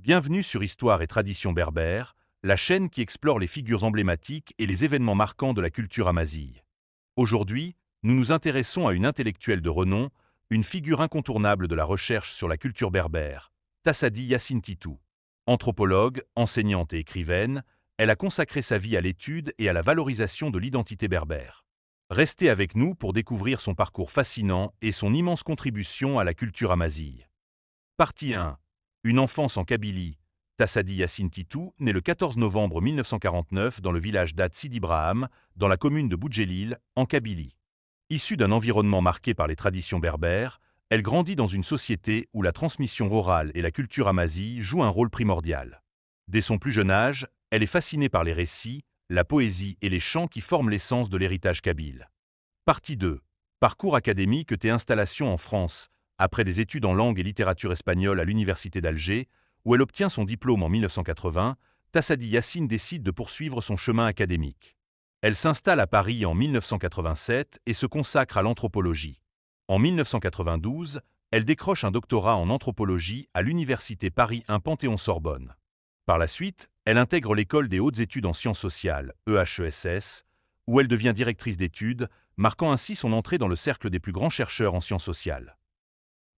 Bienvenue sur Histoire et Traditions berbères, la chaîne qui explore les figures emblématiques et les événements marquants de la culture amazigh. Aujourd'hui, nous nous intéressons à une intellectuelle de renom, une figure incontournable de la recherche sur la culture berbère, Tassadi Yacine Titou. Anthropologue, enseignante et écrivaine, elle a consacré sa vie à l'étude et à la valorisation de l'identité berbère. Restez avec nous pour découvrir son parcours fascinant et son immense contribution à la culture amazigh. Partie 1. Une enfance en Kabylie. Tassadi Yacine Titou naît le 14 novembre 1949 dans le village d'Ad Sidi Braham, dans la commune de Boudjelil, en Kabylie. Issue d'un environnement marqué par les traditions berbères, elle grandit dans une société où la transmission orale et la culture amazigh jouent un rôle primordial. Dès son plus jeune âge, elle est fascinée par les récits, la poésie et les chants qui forment l'essence de l'héritage kabyle. Partie 2. Parcours académique et installation en France. Après des études en langue et littérature espagnole à l'université d'Alger, où elle obtient son diplôme en 1980, Tassadi Yacine décide de poursuivre son chemin académique. Elle s'installe à Paris en 1987 et se consacre à l'anthropologie. En 1992, elle décroche un doctorat en anthropologie à l'université Paris 1 Panthéon-Sorbonne. Par la suite, elle intègre l'école des hautes études en sciences sociales, EHESS, où elle devient directrice d'études, marquant ainsi son entrée dans le cercle des plus grands chercheurs en sciences sociales.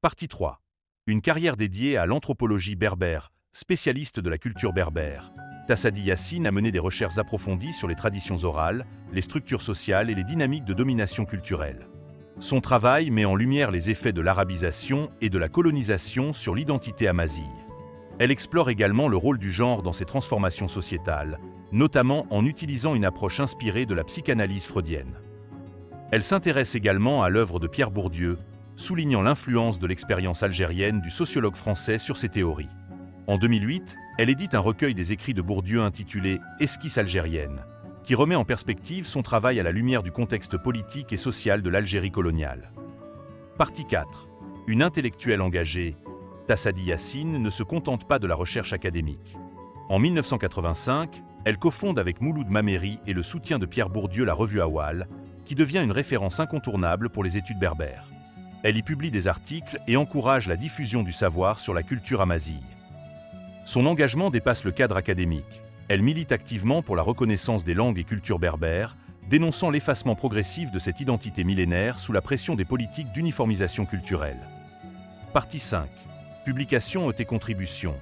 Partie 3. Une carrière dédiée à l'anthropologie berbère, spécialiste de la culture berbère. Tassadi Yacine a mené des recherches approfondies sur les traditions orales, les structures sociales et les dynamiques de domination culturelle. Son travail met en lumière les effets de l'arabisation et de la colonisation sur l'identité amazigh. Elle explore également le rôle du genre dans ces transformations sociétales, notamment en utilisant une approche inspirée de la psychanalyse freudienne. Elle s'intéresse également à l'œuvre de Pierre Bourdieu, soulignant l'influence de l'expérience algérienne du sociologue français sur ses théories. En 2008, elle édite un recueil des écrits de Bourdieu intitulé « Esquisse algérienne », qui remet en perspective son travail à la lumière du contexte politique et social de l'Algérie coloniale. Partie 4. Une intellectuelle engagée. Tassadi Yacine ne se contente pas de la recherche académique. En 1985, elle cofonde avec Mouloud Mameri et le soutien de Pierre Bourdieu la revue Awal, qui devient une référence incontournable pour les études berbères. Elle y publie des articles et encourage la diffusion du savoir sur la culture amazigh. Son engagement dépasse le cadre académique. Elle milite activement pour la reconnaissance des langues et cultures berbères, dénonçant l'effacement progressif de cette identité millénaire sous la pression des politiques d'uniformisation culturelle. Partie 5. Publications et contributions.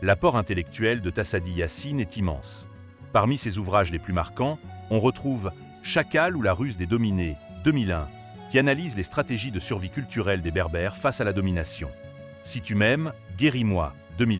L'apport intellectuel de Tassadi Yacine est immense. Parmi ses ouvrages les plus marquants, on retrouve Chacal ou la ruse des dominés, 2001, qui analyse les stratégies de survie culturelle des Berbères face à la domination. Si tu m'aimes, guéris-moi, 2000.